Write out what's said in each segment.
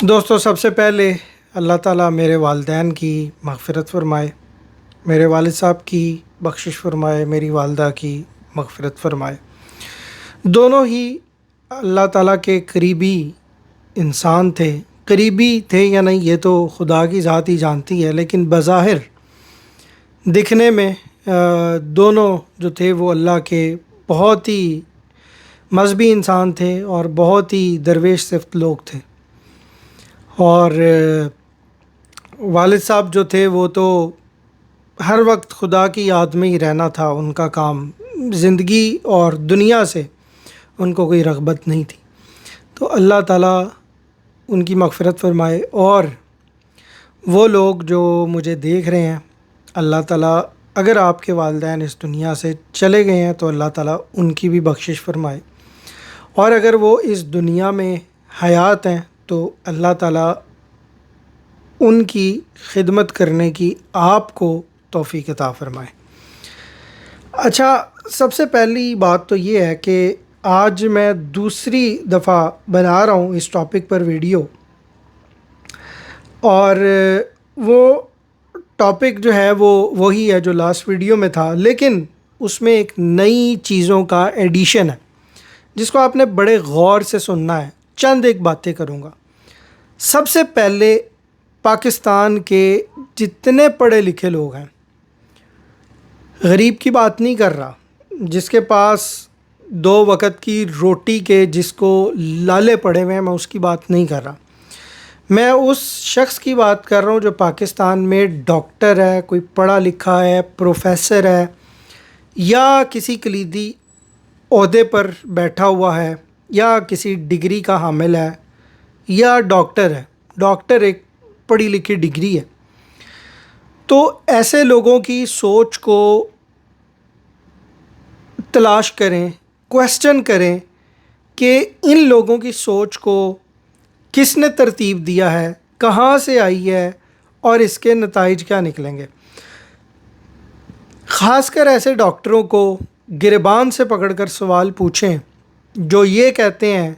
دوستو، سب سے پہلے اللہ تعالیٰ میرے والدین کی مغفرت فرمائے، میرے والد صاحب کی بخشش فرمائے، میری والدہ کی مغفرت فرمائے۔ دونوں ہی اللہ تعالیٰ کے قریبی انسان تھے۔ قریبی تھے یا نہیں یہ تو خدا کی ذات ہی جانتی ہے، لیکن بظاہر دکھنے میں دونوں جو تھے وہ اللہ کے بہت ہی مذہبی انسان تھے اور بہت ہی درویش صفت لوگ تھے۔ اور والد صاحب جو تھے وہ تو ہر وقت خدا کی یاد میں ہی رہنا تھا ان کا کام، زندگی اور دنیا سے ان کو کوئی رغبت نہیں تھی۔ تو اللہ تعالیٰ ان کی مغفرت فرمائے، اور وہ لوگ جو مجھے دیکھ رہے ہیں، اللہ تعالیٰ اگر آپ کے والدین اس دنیا سے چلے گئے ہیں تو اللہ تعالیٰ ان کی بھی بخشش فرمائے، اور اگر وہ اس دنیا میں حیات ہیں تو اللہ تعالیٰ ان کی خدمت کرنے کی آپ کو توفیق عطا فرمائے۔ اچھا، سب سے پہلی بات تو یہ ہے کہ آج میں دوسری دفعہ بنا رہا ہوں اس ٹاپک پر ویڈیو، اور وہ ٹاپک جو ہے وہ وہی ہے جو لاسٹ ویڈیو میں تھا، لیکن اس میں ایک نئی چیزوں کا ایڈیشن ہے جس کو آپ نے بڑے غور سے سننا ہے۔ چند ایک باتیں کروں گا۔ سب سے پہلے پاکستان کے جتنے پڑھے لکھے لوگ ہیں، غریب کی بات نہیں کر رہا، جس کے پاس 2 وقت کی روٹی کے جس کو لالے پڑے ہوئے ہیں، میں اس کی بات نہیں کر رہا۔ میں اس شخص کی بات کر رہا ہوں جو پاکستان میں ڈاکٹر ہے، کوئی پڑھا لکھا ہے، پروفیسر ہے، یا کسی کلیدی عہدے پر بیٹھا ہوا ہے، یا کسی ڈگری کا حامل ہے، یا ڈاکٹر ہے۔ ڈاکٹر ایک پڑھی لکھی ڈگری ہے۔ تو ایسے لوگوں کی سوچ کو تلاش کریں، کویسچن کریں کہ ان لوگوں کی سوچ کو کس نے ترتیب دیا ہے، کہاں سے آئی ہے، اور اس کے نتائج کیا نکلیں گے۔ خاص کر ایسے ڈاکٹروں کو گریبان سے پکڑ کر سوال پوچھیں جو یہ کہتے ہیں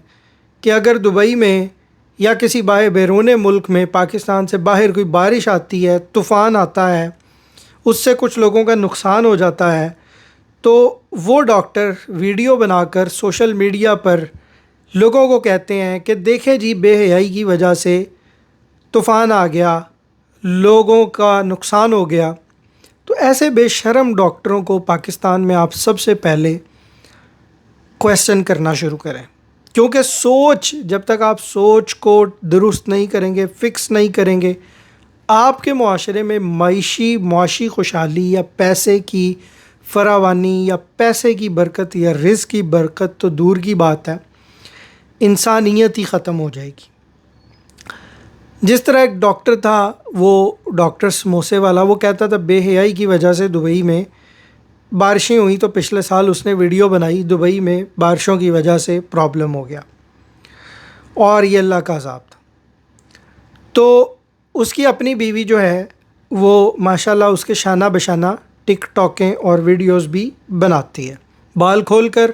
کہ اگر دبئی میں یا کسی بیرون ملک میں پاکستان سے باہر کوئی بارش آتی ہے، طوفان آتا ہے، اس سے کچھ لوگوں کا نقصان ہو جاتا ہے، تو وہ ڈاکٹر ویڈیو بنا کر سوشل میڈیا پر لوگوں کو کہتے ہیں کہ دیکھیں جی، بے حیائی کی وجہ سے طوفان آ گیا، لوگوں کا نقصان ہو گیا۔ تو ایسے بے شرم ڈاکٹروں کو پاکستان میں آپ سب سے پہلے کویسچن کرنا شروع کریں، کیونکہ جب تک آپ سوچ کو درست نہیں کریں گے، فکس نہیں کریں گے، آپ کے معاشرے میں معاشی خوشحالی یا پیسے کی فراوانی یا پیسے کی برکت یا رزق کی برکت تو دور کی بات ہے، انسانیت ہی ختم ہو جائے گی۔ جس طرح ایک ڈاکٹر تھا، وہ ڈاکٹر سموسے والا، وہ کہتا تھا بے حیائی کی وجہ سے دبئی میں بارشیں ہوئیں، تو پچھلے سال اس نے ویڈیو بنائی، دبئی میں بارشوں کی وجہ سے پرابلم ہو گیا اور یہ اللہ کا عذاب تھا۔ تو اس کی اپنی بیوی جو ہے وہ ماشاءاللہ اس کے شانہ بشانہ ٹک ٹاکیں اور ویڈیوز بھی بناتی ہے بال کھول کر۔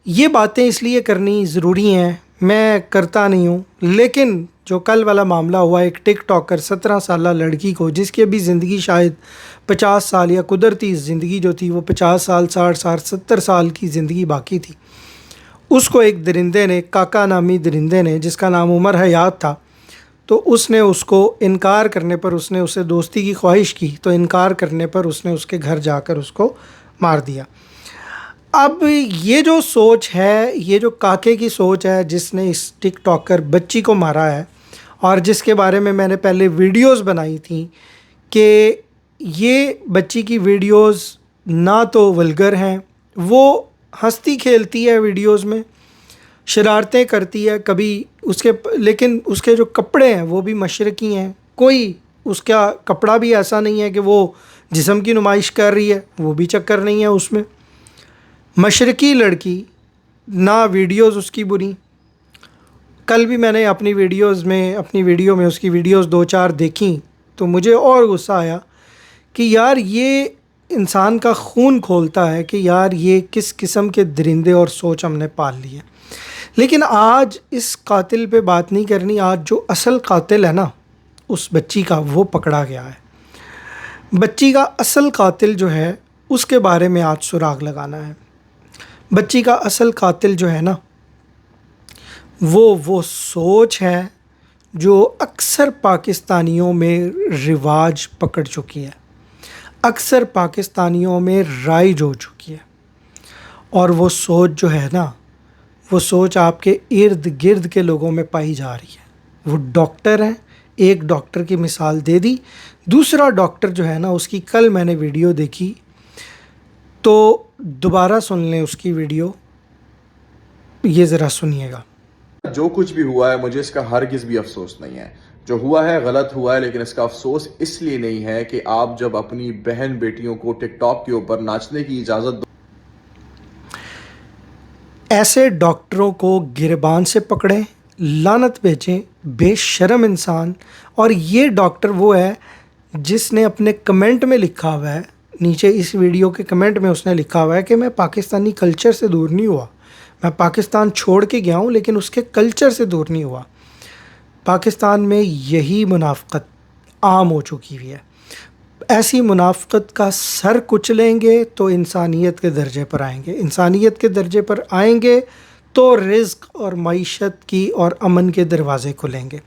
یہ باتیں اس لیے کرنی ضروری ہیں، میں کرتا نہیں ہوں، لیکن جو کل والا معاملہ ہوا، ایک ٹک ٹاکر 17 سالہ لڑکی کو، جس کی ابھی زندگی شاید 50 سال یا قدرتی زندگی جو تھی وہ 50 سال، 60 سال، 70 سال کی زندگی باقی تھی، اس کو ایک درندے نے، کاکا نامی درندے نے، جس کا نام عمر حیات تھا، تو اس نے اس کو انکار کرنے پر، اس نے اسے دوستی کی خواہش کی، تو انکار کرنے پر اس نے اس کے گھر جا کر اس کو مار دیا۔ اب یہ جو سوچ ہے، یہ جو کاکے کی سوچ ہے جس نے اس ٹک ٹاکر بچی کو مارا ہے، اور جس کے بارے میں نے پہلے ویڈیوز بنائی تھیں کہ یہ بچی کی ویڈیوز نہ تو ولگر ہیں، وہ ہنستی کھیلتی ہے ویڈیوز میں، شرارتیں کرتی ہے کبھی لیکن اس کے جو کپڑے ہیں وہ بھی مشرقی ہیں، کوئی اس کا کپڑا بھی ایسا نہیں ہے کہ وہ جسم کی نمائش کر رہی ہے، وہ بھی چکر نہیں ہے اس میں۔ مشرقی لڑکی، نہ ویڈیوز اس کی بری۔ کل بھی میں نے اپنی ویڈیو میں اس کی ویڈیوز 2-4 دیکھیں تو مجھے اور غصہ آیا کہ یار یہ انسان کا خون کھولتا ہے کہ یار یہ کس قسم کے درندے اور سوچ ہم نے پال لی ہے۔ لیکن آج اس قاتل پہ بات نہیں کرنی. آج جو اصل قاتل ہے نا اس بچی کا، وہ پکڑا گیا ہے. بچی کا اصل قاتل جو ہے اس کے بارے میں آج سراغ لگانا ہے. بچی کا اصل قاتل جو ہے نا وہ سوچ ہے جو اکثر پاکستانیوں میں رواج پکڑ چکی ہے، اکثر پاکستانیوں میں رائج ہو چکی ہے. اور وہ سوچ جو ہے نا، وہ سوچ آپ کے ارد گرد کے لوگوں میں پائی جا رہی ہے. وہ ڈاکٹر ہیں، ایک ڈاکٹر کی مثال دے دی. دوسرا ڈاکٹر جو ہے نا، اس کی کل میں نے ویڈیو دیکھی، تو دوبارہ سن لیں اس کی ویڈیو، یہ ذرا سنیے گا. جو کچھ بھی ہوا ہے مجھے اس کا ہرگز بھی افسوس نہیں ہے. جو ہوا ہے غلط ہوا ہے، لیکن اس کا افسوس اس لیے نہیں ہے کہ آپ جب اپنی بہن بیٹیوں کو ٹک ٹاک کے اوپر ناچنے کی اجازت ایسے ڈاکٹروں کو گریبان سے پکڑیں، لعنت بھیجیں، بے شرم انسان. اور یہ ڈاکٹر وہ ہے جس نے اپنے کمنٹ میں لکھا ہوا ہے، نیچے اس ویڈیو کے کمنٹ میں اس نے لکھا ہوا ہے کہ میں پاکستانی کلچر سے دور نہیں ہوا، میں پاکستان چھوڑ کے گیا ہوں لیکن اس کے کلچر سے دور نہیں ہوا. پاکستان میں یہی منافقت عام ہو چکی ہوئی ہے. ایسی منافقت کا سر کچلیں گے تو انسانیت کے درجے پر آئیں گے. انسانیت کے درجے پر آئیں گے تو رزق اور معیشت کی اور امن کے دروازے کھلیں گے.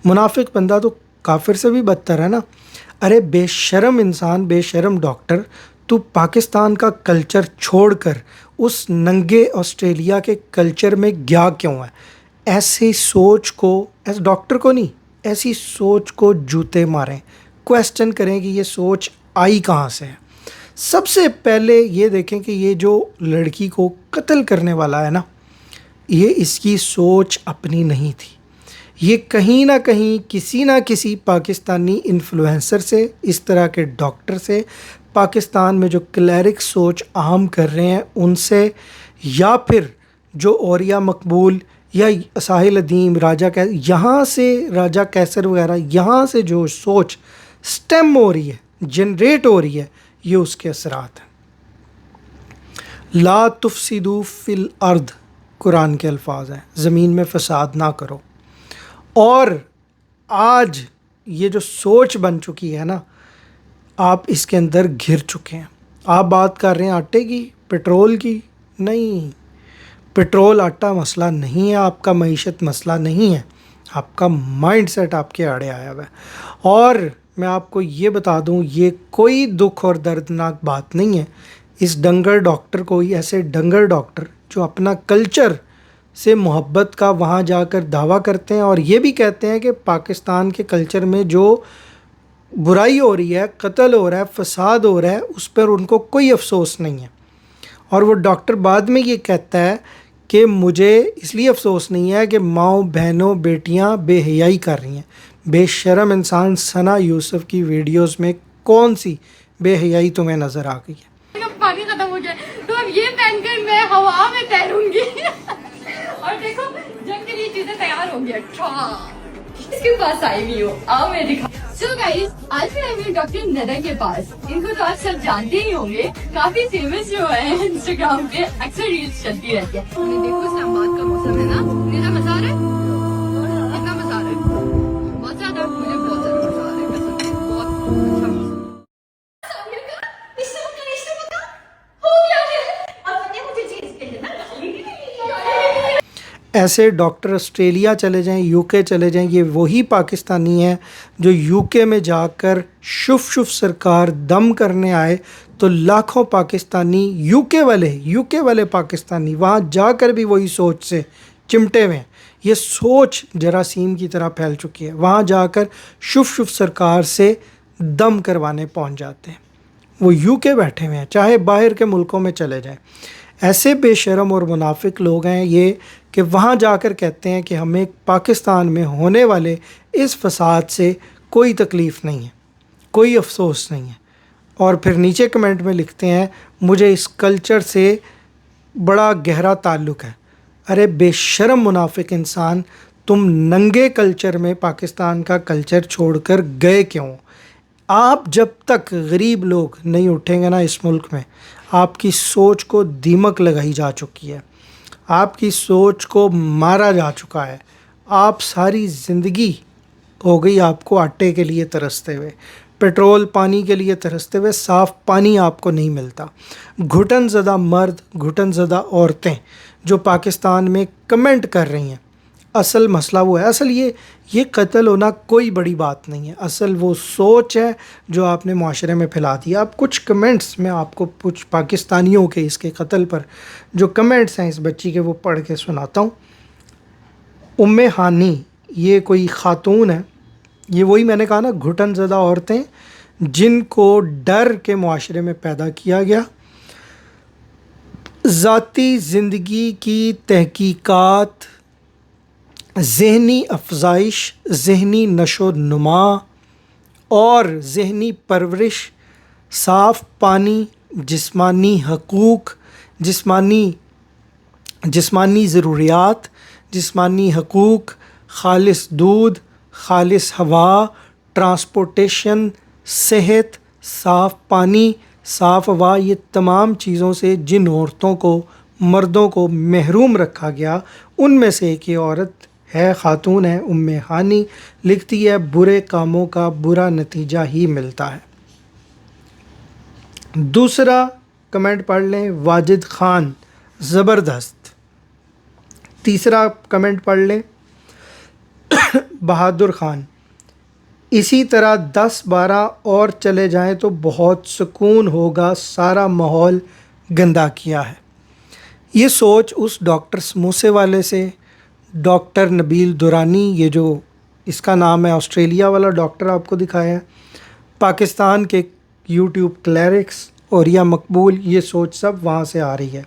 منافق بندہ تو کافر سے بھی بدتر ہے نا. ارے بے شرم انسان، بے شرم ڈاکٹر، تو پاکستان کا کلچر چھوڑ کر اس ننگے آسٹریلیا کے کلچر میں گیا کیوں ہے؟ ایسی سوچ کو، ایس ڈاکٹر کو نہیں، ایسی سوچ کو جوتے ماریں، کویسچن کریں کہ یہ سوچ آئی کہاں سے ہے. سب سے پہلے یہ دیکھیں کہ یہ جو لڑکی کو قتل کرنے والا ہے نا، یہ اس کی سوچ اپنی نہیں تھی. یہ کہیں نہ کہیں کسی نہ کسی پاکستانی انفلوئنسر سے، اس طرح کے ڈاکٹر سے، پاکستان میں جو کلیرک سوچ عام کر رہے ہیں ان سے، یا پھر جو اوریا مقبول یا ساحل ادیم، یہاں سے راجہ کیسر وغیرہ، یہاں سے جو سوچ سٹیم ہو رہی ہے، جنریٹ ہو رہی ہے، یہ اس کے اثرات ہیں. لا تفسدوا فی الارض، قرآن کے الفاظ ہیں، زمین میں فساد نہ کرو. اور آج یہ جو سوچ بن چکی ہے نا، آپ اس کے اندر گھر چکے ہیں. آپ بات کر رہے ہیں آٹے کی، پٹرول کی. نہیں، پٹرول آٹا مسئلہ نہیں ہے، آپ کا معیشت مسئلہ نہیں ہے، آپ کا مائنڈ سیٹ آپ کے آڑے آیا ہوا ہے. اور میں آپ کو یہ بتا دوں، یہ کوئی دکھ اور دردناک بات نہیں ہے. اس ڈنگر ڈاکٹر کو، ایسے ڈنگر ڈاکٹر جو اپنا کلچر سے محبت کا وہاں جا کر دعویٰ کرتے ہیں اور یہ بھی کہتے ہیں کہ پاکستان کے کلچر میں جو برائی ہو رہی ہے، قتل ہو رہا ہے، فساد ہو رہا ہے، اس پر ان کو کوئی افسوس نہیں ہے. اور وہ ڈاکٹر بعد میں یہ کہتا ہے کہ مجھے اس لیے افسوس نہیں ہے کہ ماؤں بہنوں بیٹیاں بے حیائی کر رہی ہیں. بے شرم انسان، ثنا یوسف کی ویڈیوز میں کون سی بے حیائی تمہیں نظر آ گئی ہے؟ پانی ختم ہو جائے تو اب یہ پہن کر میں ہوا میں تیروں گی. اور دیکھو جنگ کے لیے چیزیں تیار ہو گیا. اس کے پاس آئی ہوئی ہو، آؤ میں دکھا. سو گائز، آج پھر آئی ہوئی ڈاکٹر ندر کے پاس. ان کو تو آپ سب جانتے ہی ہوں گے، کافی فیمس جو ہے انسٹاگرام پہ، اکثر ریلز چلتی رہتی ہے. دیکھو اسلام آباد کا موسم ہے نا، میرا مزہ آ رہا ہے، کتنا مزہ آ رہا ہے، بہت زیادہ. مجھے بہت زیادہ مزہ آ رہا ہے، قسم سے بہت اچھا موسم. ایسے ڈاکٹر آسٹریلیا چلے جائیں، یو کے چلے جائیں. یہ وہی پاکستانی ہیں جو یو کے میں جا کر شف شف سرکار دم کرنے آئے تو لاکھوں پاکستانی یو کے والے پاکستانی وہاں جا کر بھی وہی سوچ سے چمٹے ہوئے ہیں. یہ سوچ جراثیم کی طرح پھیل چکی ہے. وہاں جا کر شف شف سرکار سے دم کروانے پہنچ جاتے ہیں. وہ یو کے بیٹھے ہوئے ہیں، چاہے باہر کے ملکوں میں چلے جائیں. ایسے بے شرم اور منافق لوگ ہیں یہ کہ وہاں جا کر کہتے ہیں کہ ہمیں پاکستان میں ہونے والے اس فساد سے کوئی تکلیف نہیں ہے، کوئی افسوس نہیں ہے. اور پھر نیچے کمنٹ میں لکھتے ہیں مجھے اس کلچر سے بڑا گہرا تعلق ہے. ارے بے شرم منافق انسان، تم ننگے کلچر میں پاکستان کا کلچر چھوڑ کر گئے کیوں؟ آپ جب تک غریب لوگ نہیں اٹھیں گے نا اس ملک میں، آپ کی سوچ کو دیمک لگائی جا چکی ہے. آپ کی سوچ کو مارا جا چکا ہے. آپ ساری زندگی ہو گئی آپ کو آٹے کے لیے ترستے ہوئے, پیٹرول پانی کے لیے ترستے ہوئے, صاف پانی آپ کو نہیں ملتا. گھٹن زدہ مرد, گھٹن زدہ عورتیں جو پاکستان میں کمنٹ کر رہی ہیں, اصل مسئلہ وہ ہے. اصل یہ قتل ہونا کوئی بڑی بات نہیں ہے, اصل وہ سوچ ہے جو آپ نے معاشرے میں پھیلا دی. آپ کچھ کمنٹس میں آپ کو کچھ پاکستانیوں کے اس کے قتل پر جو کمنٹس ہیں اس بچی کے وہ پڑھ کے سناتا ہوں. ام ہانی یہ کوئی خاتون ہے, یہ وہی میں نے کہا نا گھٹن زدہ عورتیں جن کو ڈر کے معاشرے میں پیدا کیا گیا. ذاتی زندگی کی تحقیقات, ذہنی افزائش, ذہنی نشو و نما اور ذہنی پرورش, صاف پانی, جسمانی حقوق, جسمانی ضروریات, جسمانی حقوق, خالص دودھ, خالص ہوا, ٹرانسپورٹیشن, صحت, صاف پانی, صاف ہوا, یہ تمام چیزوں سے جن عورتوں کو, مردوں کو محروم رکھا گیا, ان میں سے ایک یہ عورت ہے, خاتون ہے ام ہانی. لکھتی ہے برے کاموں کا برا نتیجہ ہی ملتا ہے. دوسرا کمنٹ پڑھ لیں, واجد خان زبردست. تیسرا کمنٹ پڑھ لیں, بہادر خان, اسی طرح 10-12 اور چلے جائیں تو بہت سکون ہوگا, سارا ماحول گندا کیا ہے. یہ سوچ اس ڈاکٹر سموسے والے سے, ڈاکٹر نبیل دورانی, یہ جو اس کا نام ہے, آسٹریلیا والا ڈاکٹر آپ کو دکھایا ہے, پاکستان کے یوٹیوب کلیرکس اور یا مقبول, یہ سوچ سب وہاں سے آ رہی ہے.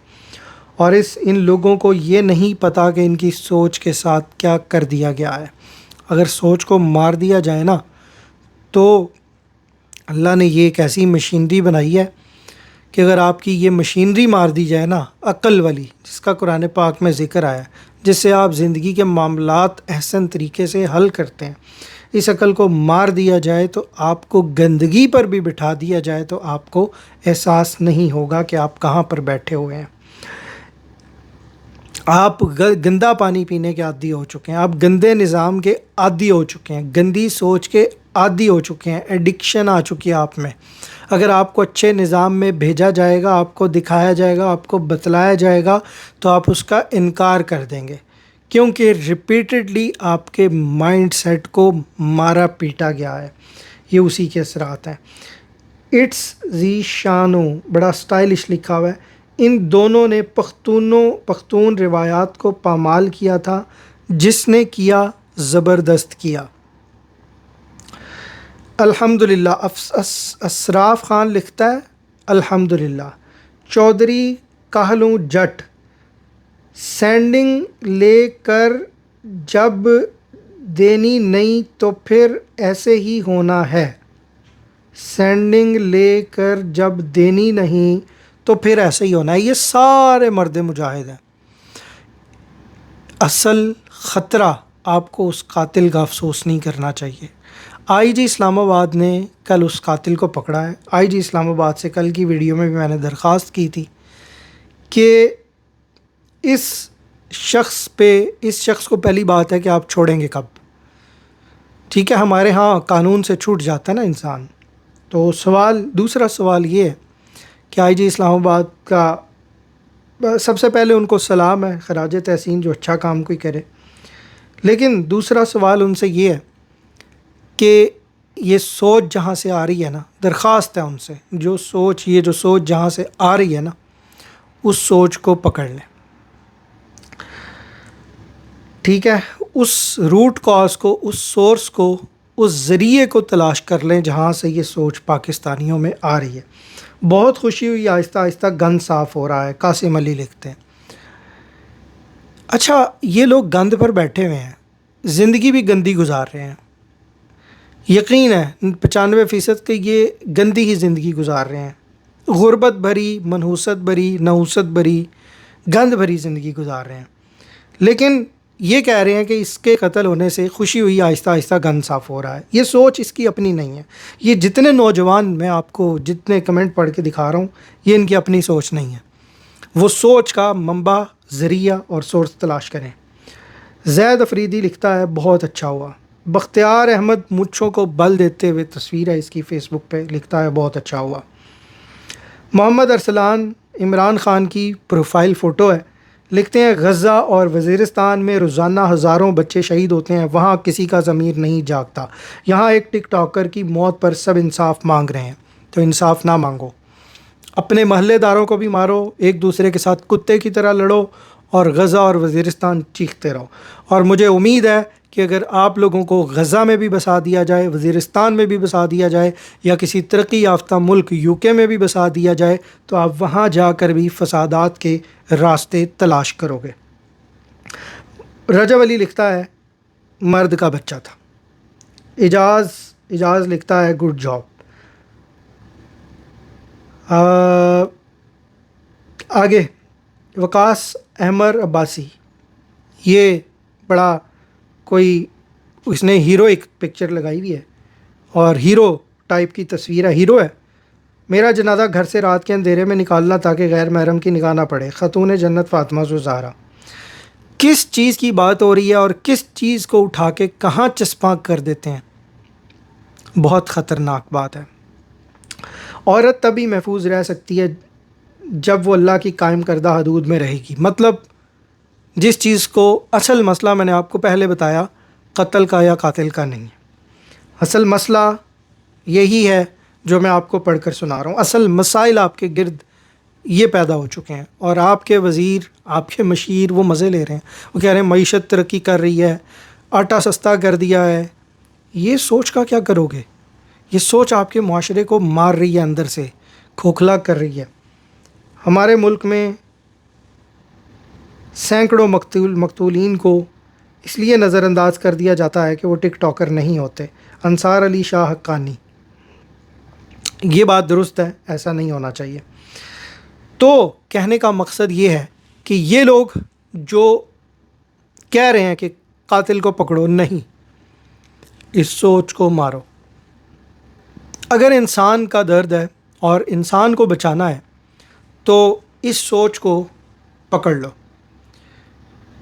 اور ان لوگوں کو یہ نہیں پتہ کہ ان کی سوچ کے ساتھ کیا کر دیا گیا ہے. اگر سوچ کو مار دیا جائے نا تو اللہ نے یہ ایک ایسی مشینری بنائی ہے کہ اگر آپ کی یہ مشینری مار دی جائے نا, عقل والی, جس کا قرآن پاک میں ذکر آیا ہے, جس سے آپ زندگی کے معاملات احسن طریقے سے حل کرتے ہیں, اس عقل کو مار دیا جائے تو آپ کو گندگی پر بھی بٹھا دیا جائے تو آپ کو احساس نہیں ہوگا کہ آپ کہاں پر بیٹھے ہوئے ہیں. آپ گندا پانی پینے کے عادی ہو چکے ہیں, آپ گندے نظام کے عادی ہو چکے ہیں, گندی سوچ کے عادی ہو چکے ہیں, ایڈکشن آ چکی ہے آپ میں. اگر آپ کو اچھے نظام میں بھیجا جائے گا, آپ کو دکھایا جائے گا, آپ کو بتلایا جائے گا تو آپ اس کا انکار کر دیں گے, کیونکہ ریپیٹڈلی آپ کے مائنڈ سیٹ کو مارا پیٹا گیا ہے. یہ اسی کے اثرات ہیں. اٹس زی شانو, بڑا سٹائلش لکھا ہوا ہے. ان دونوں نے پختون روایات کو پامال کیا تھا, جس نے کیا زبردست کیا. الحمدللہ. اسراف خان لکھتا ہے الحمدللہ. چودھری کہلوں جٹ, سینڈنگ لے کر جب دینی نہیں تو پھر ایسے ہی ہونا ہے. سینڈنگ لے کر جب دینی نہیں تو پھر ایسے ہی ہونا ہے. یہ سارے مرد مجاہد ہیں. اصل خطرہ آپ کو اس قاتل کا افسوس نہیں کرنا چاہیے. آئی جی اسلام آباد نے کل اس قاتل کو پکڑا ہے. آئی جی اسلام آباد سے کل کی ویڈیو میں بھی میں نے درخواست کی تھی کہ اس شخص کو پہلی بات ہے کہ آپ چھوڑیں گے کب. ٹھیک ہے, ہمارے ہاں قانون سے چھوٹ جاتا ہے نا انسان. تو دوسرا سوال یہ ہے کہ آئی جی اسلام آباد کا سب سے پہلے ان کو سلام ہے, خراج تحسین, جو اچھا کام کوئی کرے. لیکن دوسرا سوال ان سے یہ ہے کہ یہ سوچ جہاں سے آ رہی ہے نا, درخواست ہے ان سے, جو سوچ جہاں سے آ رہی ہے نا, اس سوچ کو پکڑ لیں. ٹھیک ہے, اس روٹ کاز کو, اس سورس کو, اس ذریعے کو تلاش کر لیں جہاں سے یہ سوچ پاکستانیوں میں آ رہی ہے. بہت خوشی ہوئی, آہستہ آہستہ گند صاف ہو رہا ہے. قاسم علی لکھتے ہیں اچھا یہ لوگ گند پر بیٹھے ہوئے ہیں, زندگی بھی گندی گزار رہے ہیں. یقین ہے 95% کہ یہ گندی ہی زندگی گزار رہے ہیں. غربت بھری, منحوست بھری, نحوست بھری, گند بھری زندگی گزار رہے ہیں. لیکن یہ کہہ رہے ہیں کہ اس کے قتل ہونے سے خوشی ہوئی, آہستہ آہستہ گند صاف ہو رہا ہے. یہ سوچ اس کی اپنی نہیں ہے. یہ جتنے نوجوان میں آپ کو جتنے کمنٹ پڑھ کے دکھا رہا ہوں, یہ ان کی اپنی سوچ نہیں ہے. وہ سوچ کا منبع ذریعہ اور سورس تلاش کریں۔ زید افریدی لکھتا ہے بہت اچھا ہوا۔ بختیار احمد مچھوں کو بل دیتے ہوئے تصویر ہے اس کی فیس بک پہ، لکھتا ہے بہت اچھا ہوا۔ محمد ارسلان عمران خان کی پروفائل فوٹو ہے، لکھتے ہیں غزہ اور وزیرستان میں روزانہ ہزاروں بچے شہید ہوتے ہیں، وہاں کسی کا ضمیر نہیں جاگتا، یہاں ایک ٹک ٹاکر کی موت پر سب انصاف مانگ رہے ہیں، تو انصاف نہ مانگو، اپنے محلے داروں کو بھی مارو، ایک دوسرے کے ساتھ کتے کی طرح لڑو اور غزہ اور وزیرستان چیختے رہو۔ اور مجھے امید ہے کہ اگر آپ لوگوں کو غزہ میں بھی بسا دیا جائے، وزیرستان میں بھی بسا دیا جائے، یا کسی ترقی یافتہ ملک UK میں بھی بسا دیا جائے، تو آپ وہاں جا کر بھی فسادات کے راستے تلاش کرو گے۔ رجب علی لکھتا ہے مرد کا بچہ تھا۔ اجاز لکھتا ہے گڈ جاب۔ آگے وقاص احمد عباسی، یہ بڑا کوئی اس نے ہیروئک پکچر لگائی ہوئی ہے اور ہیرو ٹائپ کی تصویر ہے، ہیرو ہے۔ میرا جنازہ گھر سے رات کے اندھیرے میں نکالنا تاکہ غیر محرم کی نگاہ نہ پڑے، خاتون جنت فاطمہ زہرا۔ کس چیز کی بات ہو رہی ہے اور کس چیز کو اٹھا کے کہاں چسپاں کر دیتے ہیں، بہت خطرناک بات ہے۔ عورت تبھی محفوظ رہ سکتی ہے جب وہ اللہ کی قائم کردہ حدود میں رہے گی، مطلب جس چیز کو اصل مسئلہ میں نے آپ کو پہلے بتایا قتل کا یا قاتل کا نہیں ہے، اصل مسئلہ یہی ہے جو میں آپ کو پڑھ کر سنا رہا ہوں۔ اصل مسائل آپ کے گرد یہ پیدا ہو چکے ہیں اور آپ کے وزیر، آپ کے مشیر وہ مزے لے رہے ہیں، وہ کہہ رہے ہیں معیشت ترقی کر رہی ہے، آٹا سستا کر دیا ہے۔ یہ سوچ کا کیا کرو گے؟ یہ سوچ آپ کے معاشرے کو مار رہی ہے، اندر سے کھوکھلا کر رہی ہے۔ ہمارے ملک میں سینکڑوں مقتولین کو اس لیے نظر انداز کر دیا جاتا ہے کہ وہ ٹک ٹاکر نہیں ہوتے۔ انصار علی شاہ حقانی، یہ بات درست ہے، ایسا نہیں ہونا چاہیے۔ تو کہنے کا مقصد یہ ہے کہ یہ لوگ جو کہہ رہے ہیں کہ قاتل کو پکڑو، نہیں، اس سوچ کو مارو۔ اگر انسان کا درد ہے اور انسان کو بچانا ہے تو اس سوچ کو پکڑ لو،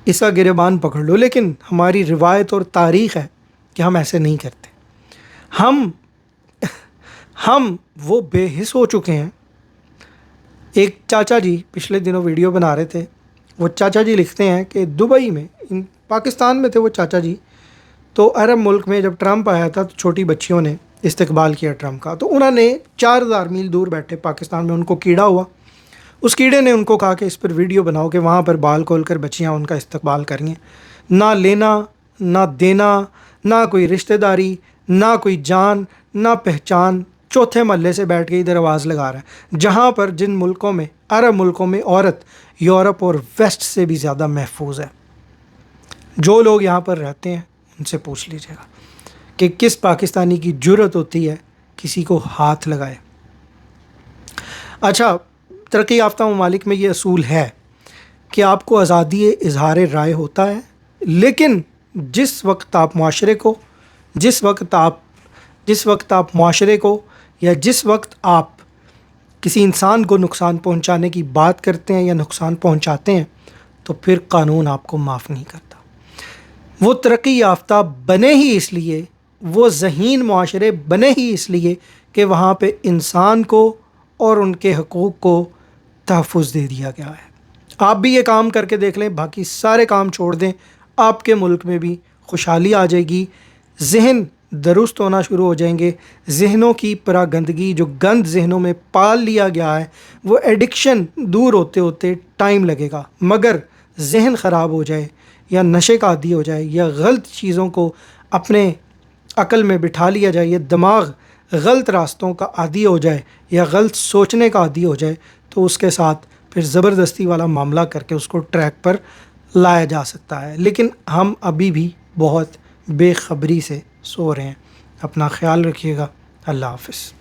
اس کا گریبان پکڑ لو۔ لیکن ہماری روایت اور تاریخ ہے کہ ہم ایسے نہیں کرتے۔ ہم وہ بے حس ہو چکے ہیں۔ ایک چاچا جی پچھلے دنوں ویڈیو بنا رہے تھے، وہ چاچا جی لکھتے ہیں کہ دبئی میں، پاکستان میں تھے وہ چاچا جی، تو عرب ملک میں جب ٹرمپ آیا تھا تو چھوٹی بچیوں نے استقبال کیا ٹرمپ کا، تو انہوں نے 4000 میل دور بیٹھے پاکستان میں، ان کو کیڑا ہوا، اس کیڑے نے ان کو کہا کہ اس پر ویڈیو بناؤ کہ وہاں پر بال کھول کر بچیاں ان کا استقبال کریں۔ نہ لینا نہ دینا، نہ کوئی رشتہ داری، نہ کوئی جان، نہ پہچان، چوتھے محلے سے بیٹھ کے ادھر آواز لگا رہا ہے، جہاں پر جن ملکوں میں، عرب ملکوں میں عورت یورپ اور ویسٹ سے بھی زیادہ محفوظ ہے۔ جو لوگ یہاں پر رہتے ہیں ان سے پوچھ لیجیے گا کہ کس پاکستانی کی جرت ہوتی ہے کسی کو ہاتھ لگائے۔ اچھا، ترقی یافتہ ممالک میں یہ اصول ہے کہ آپ کو آزادی اظہار رائے ہوتا ہے، لیکن جس وقت آپ معاشرے کو یا جس وقت آپ کسی انسان کو نقصان پہنچانے کی بات کرتے ہیں یا نقصان پہنچاتے ہیں تو پھر قانون آپ کو معاف نہیں کرتا۔ وہ ترقی یافتہ بنے ہی اس لیے، وہ ذہین معاشرے بنے ہی اس لیے کہ وہاں پہ انسان کو اور ان کے حقوق کو تحفظ دے دیا گیا ہے۔ آپ بھی یہ کام کر کے دیکھ لیں، باقی سارے کام چھوڑ دیں، آپ کے ملک میں بھی خوشحالی آ جائے گی، ذہن درست ہونا شروع ہو جائیں گے، ذہنوں کی پراگندگی جو گند ذہنوں میں پال لیا گیا ہے، وہ ایڈکشن دور ہوتے ہوتے ٹائم لگے گا، مگر ذہن خراب ہو جائے یا نشے کا عادی ہو جائے یا غلط چیزوں کو اپنے عقل میں بٹھا لیا جائے، یا دماغ غلط راستوں کا عادی ہو جائے یا غلط سوچنے کا عادی ہو جائے، تو اس کے ساتھ پھر زبردستی والا معاملہ کر کے اس کو ٹریک پر لایا جا سکتا ہے۔ لیکن ہم ابھی بھی بہت بے خبری سے سو رہے ہیں۔ اپنا خیال رکھیے گا۔ اللہ حافظ۔